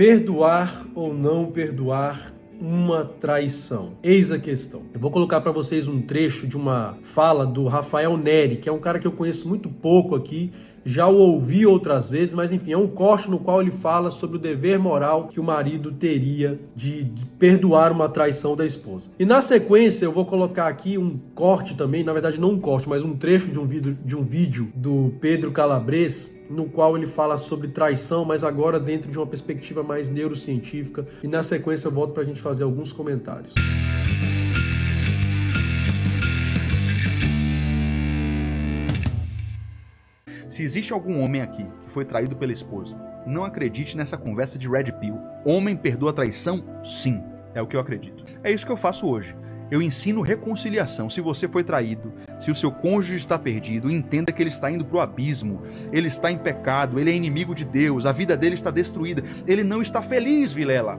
Perdoar ou não perdoar uma traição? Eis a questão. Eu vou colocar para vocês um trecho de uma fala do Rafael Neri, que é um cara que eu conheço muito pouco aqui, já o ouvi outras vezes, mas enfim, é um corte no qual ele fala sobre o dever moral que o marido teria de perdoar uma traição da esposa. E na sequência eu vou colocar aqui um corte também, na verdade não um corte, mas um trecho de um vídeo do Pedro Calabres, no qual ele fala sobre traição, mas agora dentro de uma perspectiva mais neurocientífica. E na sequência eu volto para a gente fazer alguns comentários. Se existe algum homem aqui que foi traído pela esposa, não acredite nessa conversa de Red Pill. Homem perdoa traição? Sim, é o que eu acredito. É isso que eu faço hoje. Eu ensino reconciliação. Se você foi traído, se o seu cônjuge está perdido, entenda que ele está indo para o abismo, ele está em pecado, ele é inimigo de Deus, a vida dele está destruída, ele não está feliz, Vilela.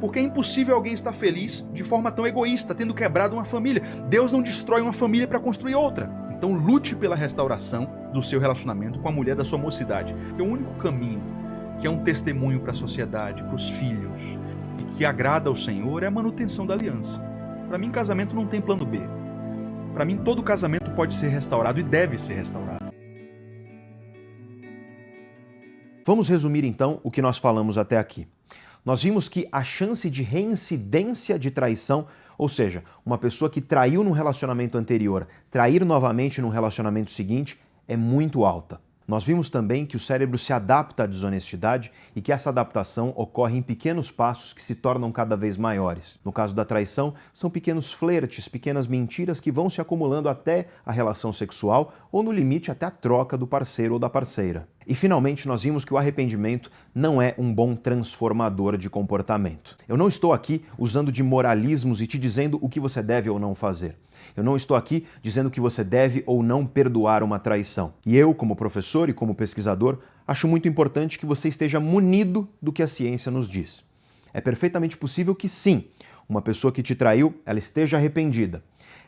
Porque é impossível alguém estar feliz de forma tão egoísta, tendo quebrado uma família. Deus não destrói uma família para construir outra. Então lute pela restauração do seu relacionamento com a mulher da sua mocidade. Porque o único caminho que é um testemunho para a sociedade, para os filhos, e que agrada ao Senhor é a manutenção da aliança. Para mim, casamento não tem plano B. Para mim, todo casamento pode ser restaurado e deve ser restaurado. Vamos resumir então o que nós falamos até aqui. Nós vimos que a chance de reincidência de traição, ou seja, uma pessoa que traiu num relacionamento anterior, trair novamente num relacionamento seguinte, é muito alta. Nós vimos também que o cérebro se adapta à desonestidade e que essa adaptação ocorre em pequenos passos que se tornam cada vez maiores. No caso da traição, são pequenos flertes, pequenas mentiras que vão se acumulando até a relação sexual ou, no limite, até a troca do parceiro ou da parceira. E, finalmente, nós vimos que o arrependimento não é um bom transformador de comportamento. Eu não estou aqui usando de moralismos e te dizendo o que você deve ou não fazer. Eu não estou aqui dizendo que você deve ou não perdoar uma traição. E eu, como professor e como pesquisador, acho muito importante que você esteja munido do que a ciência nos diz. É perfeitamente possível que sim, uma pessoa que te traiu, ela esteja arrependida.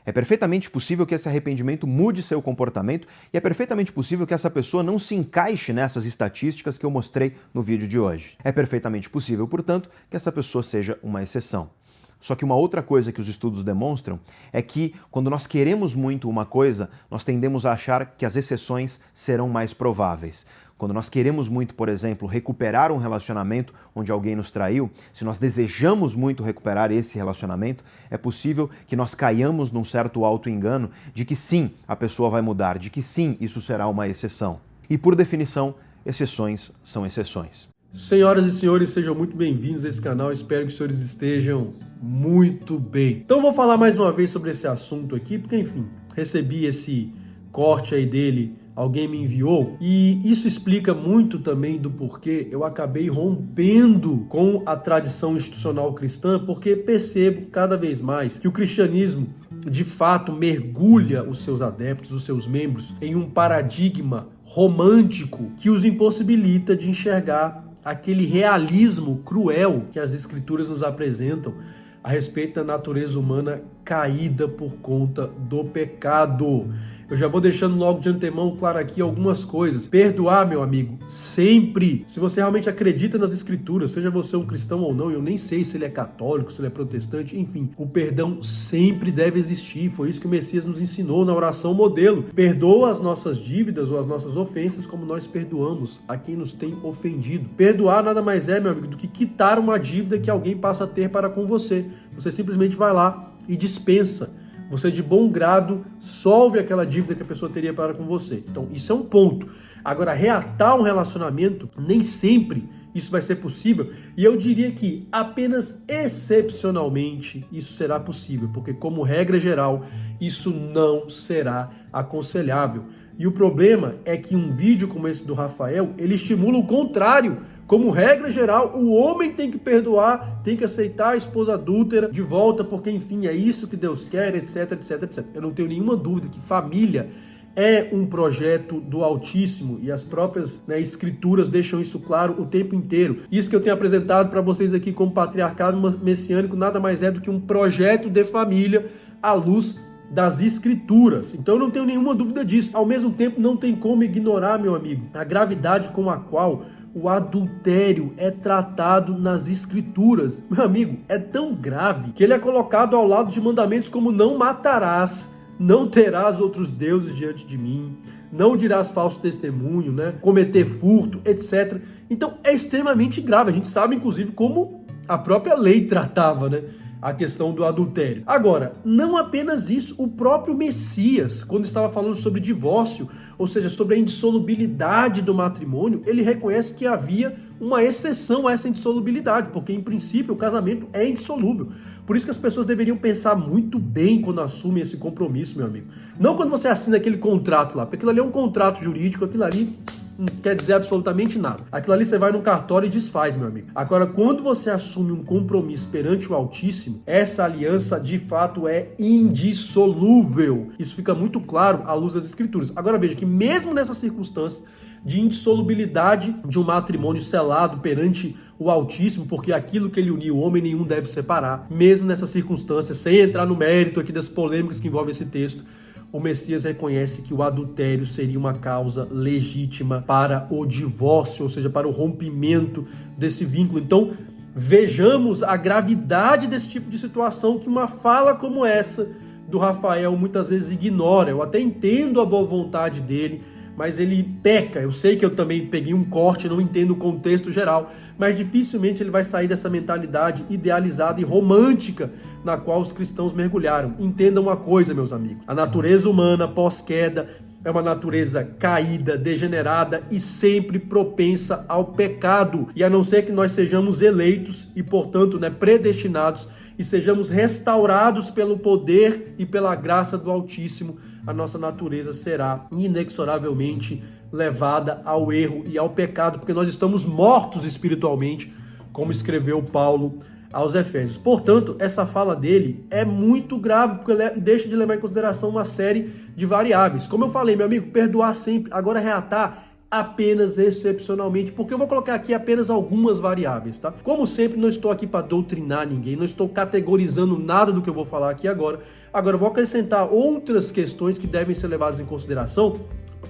É perfeitamente possível que esse arrependimento mude seu comportamento e é perfeitamente possível que essa pessoa não se encaixe nessas estatísticas que eu mostrei no vídeo de hoje. É perfeitamente possível, portanto, que essa pessoa seja uma exceção. Só que uma outra coisa que os estudos demonstram é que quando nós queremos muito uma coisa, nós tendemos a achar que as exceções serão mais prováveis. Quando nós queremos muito, por exemplo, recuperar um relacionamento onde alguém nos traiu, se nós desejamos muito recuperar esse relacionamento, é possível que nós caiamos num certo auto-engano de que sim, a pessoa vai mudar, de que sim, isso será uma exceção. E por definição, exceções são exceções. Senhoras e senhores, sejam muito bem-vindos a esse canal, espero que os senhores estejam muito bem. Então eu vou falar mais uma vez sobre esse assunto aqui, porque enfim, recebi esse corte aí dele, alguém me enviou, e isso explica muito também do porquê eu acabei rompendo com a tradição institucional cristã, porque percebo cada vez mais que o cristianismo de fato mergulha os seus adeptos, os seus membros, em um paradigma romântico que os impossibilita de enxergar aquele realismo cruel que as escrituras nos apresentam a respeito da natureza humana caída por conta do pecado. Eu já vou deixando logo de antemão claro aqui algumas coisas. Perdoar, meu amigo, sempre. Se você realmente acredita nas escrituras, seja você um cristão ou não, eu nem sei se ele é católico, se ele é protestante, enfim, o perdão sempre deve existir. Foi isso que o Messias nos ensinou na oração modelo. Perdoa as nossas dívidas ou as nossas ofensas como nós perdoamos a quem nos tem ofendido. Perdoar nada mais é, meu amigo, do que quitar uma dívida que alguém passa a ter para com você. Você simplesmente vai lá e dispensa. Você de bom grado solve aquela dívida que a pessoa teria para com você. Então isso é um ponto. Agora, reatar um relacionamento, nem sempre isso vai ser possível. E eu diria que apenas excepcionalmente isso será possível. Porque como regra geral, isso não será aconselhável. E o problema é que um vídeo como esse do Rafael, ele estimula o contrário. Como regra geral, o homem tem que perdoar, tem que aceitar a esposa adúltera de volta, porque enfim, é isso que Deus quer, etc, etc, etc. Eu não tenho nenhuma dúvida que família é um projeto do Altíssimo e as próprias escrituras deixam isso claro o tempo inteiro. Isso que eu tenho apresentado para vocês aqui como patriarcado messiânico nada mais é do que um projeto de família à luz das escrituras. Então eu não tenho nenhuma dúvida disso. Ao mesmo tempo, não tem como ignorar, meu amigo, a gravidade com a qual o adultério é tratado nas escrituras. Meu amigo, é tão grave que ele é colocado ao lado de mandamentos como não matarás, não terás outros deuses diante de mim, não dirás falso testemunho, né? Cometer furto, etc. Então é extremamente grave. A gente sabe, inclusive, como a própria lei tratava, né, a questão do adultério. Agora, não apenas isso, o próprio Messias, quando estava falando sobre divórcio, ou seja, sobre a indissolubilidade do matrimônio, ele reconhece que havia uma exceção a essa indissolubilidade, porque, em princípio, o casamento é indissolúvel. Por isso que as pessoas deveriam pensar muito bem quando assumem esse compromisso, meu amigo. Não quando você assina aquele contrato lá, porque aquilo ali é um contrato jurídico, aquilo ali não quer dizer absolutamente nada. Aquilo ali você vai no cartório e desfaz, meu amigo. Agora, quando você assume um compromisso perante o Altíssimo, essa aliança de fato é indissolúvel. Isso fica muito claro à luz das Escrituras. Agora veja que mesmo nessa circunstância de indissolubilidade de um matrimônio selado perante o Altíssimo, porque aquilo que ele uniu, homem nenhum deve separar, mesmo nessa circunstância, sem entrar no mérito aqui das polêmicas que envolvem esse texto, o Messias reconhece que o adultério seria uma causa legítima para o divórcio, ou seja, para o rompimento desse vínculo. Então, vejamos a gravidade desse tipo de situação que uma fala como essa do Rafael muitas vezes ignora. Eu até entendo a boa vontade dele, mas ele peca. Eu sei que eu também peguei um corte, não entendo o contexto geral, mas dificilmente ele vai sair dessa mentalidade idealizada e romântica na qual os cristãos mergulharam. Entendam uma coisa, meus amigos: a natureza humana pós-queda é uma natureza caída, degenerada e sempre propensa ao pecado. E a não ser que nós sejamos eleitos e, portanto, predestinados e sejamos restaurados pelo poder e pela graça do Altíssimo, a nossa natureza será inexoravelmente levada ao erro e ao pecado, porque nós estamos mortos espiritualmente, como escreveu Paulo aos Efésios. Portanto, essa fala dele é muito grave, porque ele deixa de levar em consideração uma série de variáveis. Como eu falei, meu amigo, perdoar sempre, agora reatar apenas excepcionalmente, porque eu vou colocar aqui apenas algumas variáveis, tá? Como sempre, não estou aqui para doutrinar ninguém, não estou categorizando nada do que eu vou falar aqui agora. Agora, eu vou acrescentar outras questões que devem ser levadas em consideração.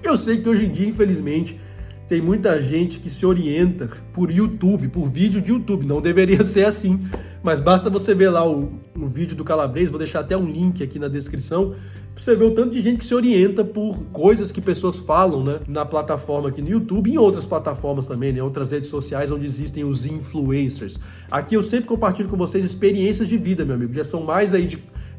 Eu sei que hoje em dia, infelizmente, tem muita gente que se orienta por YouTube, por vídeo de YouTube. Não deveria ser assim, mas basta você ver lá o vídeo do Calabrese, vou deixar até um link aqui na descrição, pra você ver o tanto de gente que se orienta por coisas que pessoas falam, né, na plataforma aqui no YouTube e em outras plataformas também, né, outras redes sociais onde existem os influencers. Aqui eu sempre compartilho com vocês experiências de vida, meu amigo. Já são mais aí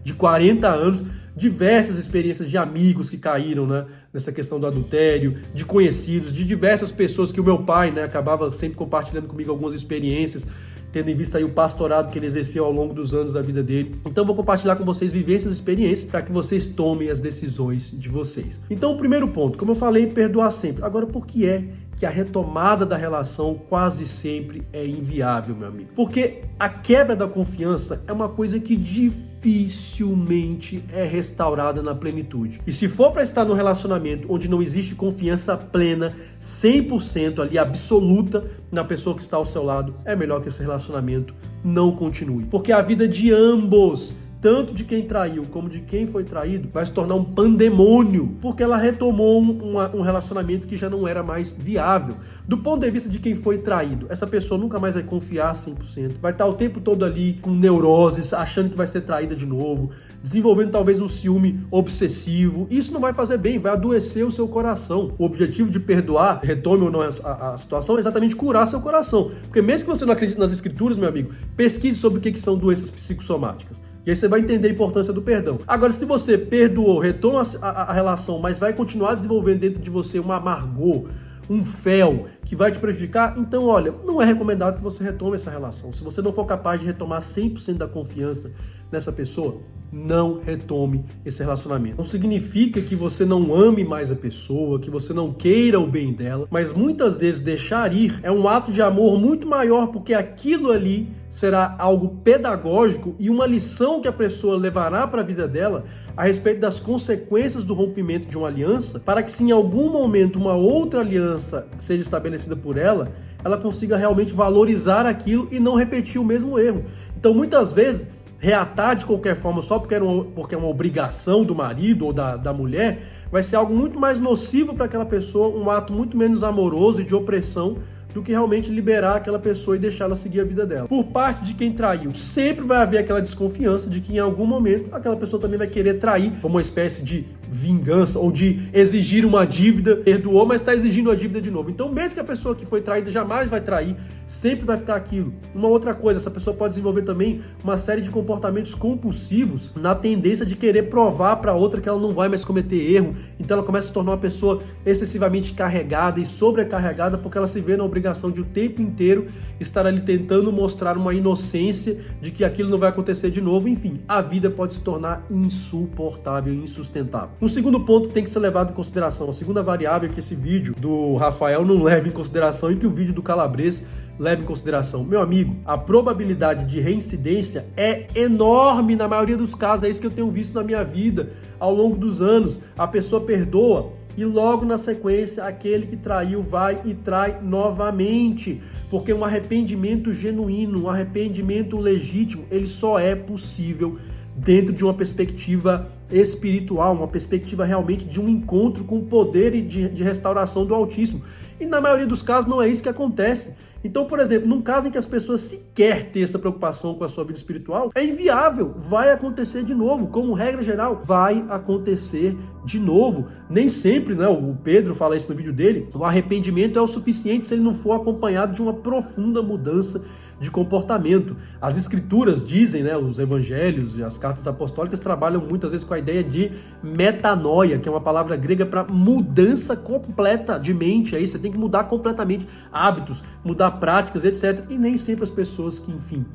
de 40 anos, diversas experiências de amigos que caíram, né, nessa questão do adultério, de conhecidos, de diversas pessoas que o meu pai, né, acabava sempre compartilhando comigo algumas experiências, tendo em vista aí o pastorado que ele exerceu ao longo dos anos da vida dele. Então vou compartilhar com vocês vivências e experiências para que vocês tomem as decisões de vocês. Então o primeiro ponto, como eu falei, perdoar sempre. Agora, por que é que a retomada da relação quase sempre é inviável, meu amigo? Porque a quebra da confiança é uma coisa que dificilmente é restaurada na plenitude. E se for para estar no relacionamento onde não existe confiança plena, 100% ali, absoluta, na pessoa que está ao seu lado, é melhor que esse relacionamento não continue. Porque a vida de ambos, tanto de quem traiu como de quem foi traído, vai se tornar um pandemônio, porque ela retomou um relacionamento que já não era mais viável. Do ponto de vista de quem foi traído, essa pessoa nunca mais vai confiar 100%, vai estar o tempo todo ali com neuroses, achando que vai ser traída de novo, desenvolvendo talvez um ciúme obsessivo. Isso não vai fazer bem, vai adoecer o seu coração. O objetivo de perdoar, retome ou não a situação, é exatamente curar seu coração. Porque mesmo que você não acredite nas escrituras, meu amigo, pesquise sobre o que são doenças psicossomáticas. E aí você vai entender a importância do perdão. Agora, se você perdoou, retoma a relação, mas vai continuar desenvolvendo dentro de você um amargor, um fel que vai te prejudicar, então, olha, não é recomendado que você retome essa relação. Se você não for capaz de retomar 100% da confiança nessa pessoa, não retome esse relacionamento. Não significa que você não ame mais a pessoa, que você não queira o bem dela, mas muitas vezes deixar ir é um ato de amor muito maior, porque aquilo ali será algo pedagógico e uma lição que a pessoa levará para a vida dela a respeito das consequências do rompimento de uma aliança, para que se em algum momento uma outra aliança seja estabelecida por ela, ela consiga realmente valorizar aquilo e não repetir o mesmo erro. Então, muitas vezes, reatar de qualquer forma só porque é uma obrigação do marido ou da mulher, vai ser algo muito mais nocivo para aquela pessoa, um ato muito menos amoroso e de opressão do que realmente liberar aquela pessoa e deixar ela seguir a vida dela. Por parte de quem traiu, sempre vai haver aquela desconfiança de que em algum momento aquela pessoa também vai querer trair como uma espécie de vingança ou de exigir uma dívida, perdoou, mas está exigindo a dívida de novo. Então, mesmo que a pessoa que foi traída jamais vai trair, sempre vai ficar aquilo. Uma outra coisa, essa pessoa pode desenvolver também uma série de comportamentos compulsivos na tendência de querer provar para outra que ela não vai mais cometer erro. Então, ela começa a se tornar uma pessoa excessivamente carregada e sobrecarregada porque ela se vê na obrigação de o tempo inteiro estar ali tentando mostrar uma inocência de que aquilo não vai acontecer de novo. Enfim, a vida pode se tornar insuportável e insustentável. Um segundo ponto que tem que ser levado em consideração, a segunda variável que esse vídeo do Rafael não leva em consideração e que o vídeo do Calabrese leva em consideração. Meu amigo, a probabilidade de reincidência é enorme na maioria dos casos. É isso que eu tenho visto na minha vida ao longo dos anos. A pessoa perdoa e logo na sequência aquele que traiu vai e trai novamente, porque um arrependimento genuíno, um arrependimento legítimo, ele só é possível dentro de uma perspectiva espiritual, uma perspectiva realmente de um encontro com o poder e de restauração do Altíssimo. E na maioria dos casos não é isso que acontece. Então, por exemplo, num caso em que as pessoas sequer têm essa preocupação com a sua vida espiritual, é inviável, vai acontecer de novo. Como regra geral, vai acontecer de novo. Nem sempre, né? O Pedro fala isso no vídeo dele, o arrependimento é o suficiente se ele não for acompanhado de uma profunda mudança de comportamento. As escrituras dizem, né, os evangelhos e as cartas apostólicas trabalham muitas vezes com a ideia de metanoia, que é uma palavra grega para mudança completa de mente. Aí você tem que mudar completamente hábitos, mudar práticas, etc. E nem sempre as pessoas que, enfim,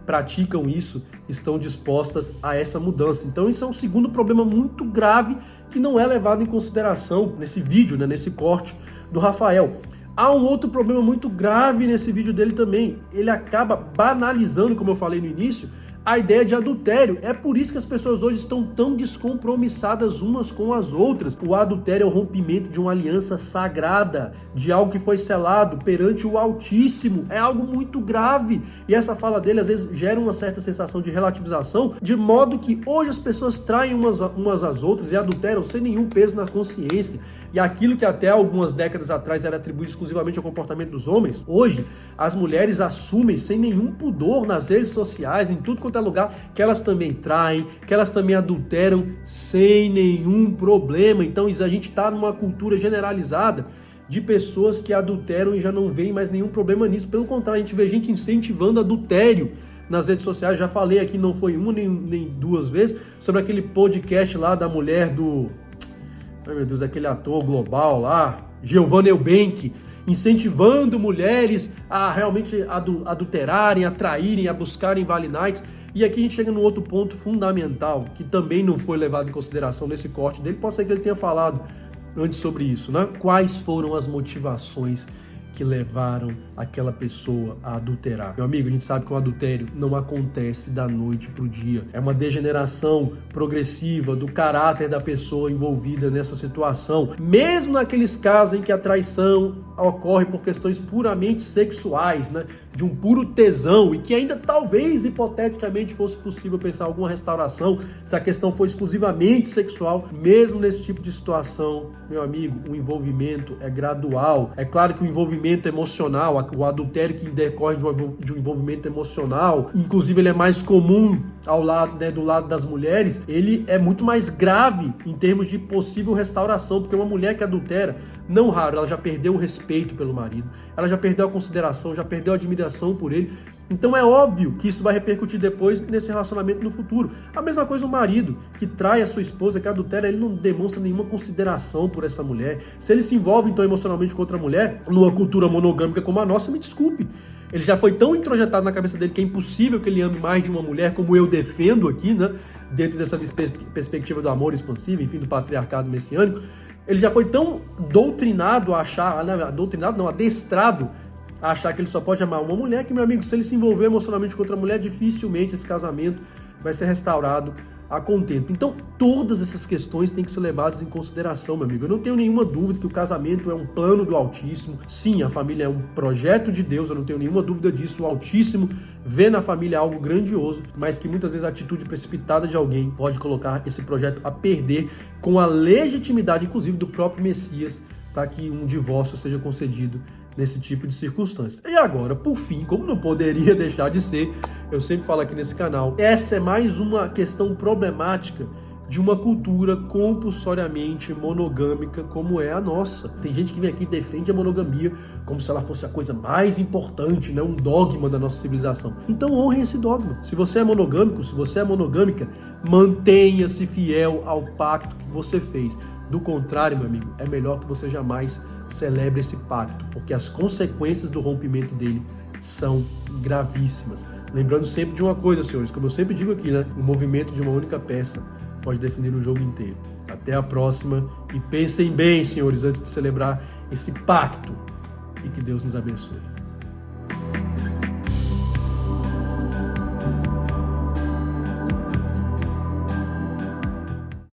praticam isso estão dispostas a essa mudança. Então isso é um segundo problema muito grave que não é levado em consideração nesse vídeo, né, nesse corte do Rafael. Há um outro problema muito grave nesse vídeo dele também. Ele acaba banalizando, como eu falei no início, a ideia de adultério. É por isso que as pessoas hoje estão tão descompromissadas umas com as outras. O adultério é o rompimento de uma aliança sagrada, de algo que foi selado perante o Altíssimo. É algo muito grave. E essa fala dele, às vezes, gera uma certa sensação de relativização, de modo que hoje as pessoas traem umas às outras e adulteram sem nenhum peso na consciência. E aquilo que até algumas décadas atrás era atribuído exclusivamente ao comportamento dos homens, hoje as mulheres assumem sem nenhum pudor nas redes sociais, em tudo quanto é lugar, que elas também traem, que elas também adulteram sem nenhum problema. Então a gente está numa cultura generalizada de pessoas que adulteram e já não veem mais nenhum problema nisso. Pelo contrário, a gente vê gente incentivando adultério nas redes sociais. Já falei aqui, não foi uma nem duas vezes, sobre aquele podcast lá da mulher do... Ai meu Deus, aquele ator global lá, Giovanna Eubank, incentivando mulheres a realmente adulterarem, a traírem, a buscarem Vale Nights. E aqui a gente chega num outro ponto fundamental, que também não foi levado em consideração nesse corte dele, pode ser que ele tenha falado antes sobre isso, né? Quais foram as motivações que levaram aquela pessoa a adulterar? Meu amigo, a gente sabe que o adultério não acontece da noite para o dia. É uma degeneração progressiva do caráter da pessoa envolvida nessa situação. Mesmo naqueles casos em que a traição ocorre por questões puramente sexuais, né? De um puro tesão, e que ainda talvez, hipoteticamente, fosse possível pensar alguma restauração se a questão for exclusivamente sexual. Mesmo nesse tipo de situação, meu amigo, o envolvimento é gradual. É claro que o envolvimento emocional, o adultério que decorre de um envolvimento emocional, inclusive ele é mais comum ao lado, né, do lado das mulheres, ele é muito mais grave em termos de possível restauração, porque uma mulher que adultera, não raro, ela já perdeu o respeito pelo marido, ela já perdeu a consideração, já perdeu a admiração por ele. Então é óbvio que isso vai repercutir depois nesse relacionamento no futuro. A mesma coisa o marido que trai a sua esposa, que adultera, ele não demonstra nenhuma consideração por essa mulher. Se ele se envolve então emocionalmente com outra mulher, numa cultura monogâmica como a nossa, me desculpe, ele já foi tão introjetado na cabeça dele que é impossível que ele ame mais de uma mulher, como eu defendo aqui, né? Dentro dessa perspectiva do amor expansivo, enfim, do patriarcado messiânico. Ele já foi tão doutrinado a achar, adestrado a achar que ele só pode amar uma mulher, que, meu amigo, se ele se envolver emocionalmente com outra mulher, dificilmente esse casamento vai ser restaurado a contento. Então, todas essas questões têm que ser levadas em consideração, meu amigo. Eu não tenho nenhuma dúvida que o casamento é um plano do Altíssimo. Sim, a família é um projeto de Deus, eu não tenho nenhuma dúvida disso. O Altíssimo vê na família algo grandioso, mas que muitas vezes a atitude precipitada de alguém pode colocar esse projeto a perder, com a legitimidade, inclusive, do próprio Messias, para que um divórcio seja concedido nesse tipo de circunstância. E agora, por fim, como não poderia deixar de ser, eu sempre falo aqui nesse canal, essa é mais uma questão problemática de uma cultura compulsoriamente monogâmica como é a nossa. Tem gente que vem aqui e defende a monogamia como se ela fosse a coisa mais importante, né? Um dogma da nossa civilização. Então honrem esse dogma. Se você é monogâmico, se você é monogâmica, mantenha-se fiel ao pacto que você fez. Do contrário, meu amigo, é melhor que você jamais celebre esse pacto, porque as consequências do rompimento dele são gravíssimas. Lembrando sempre de uma coisa, senhores, como eu sempre digo aqui, né? O movimento de uma única peça pode definir o jogo inteiro. Até a próxima e pensem bem, senhores, antes de celebrar esse pacto, e que Deus nos abençoe.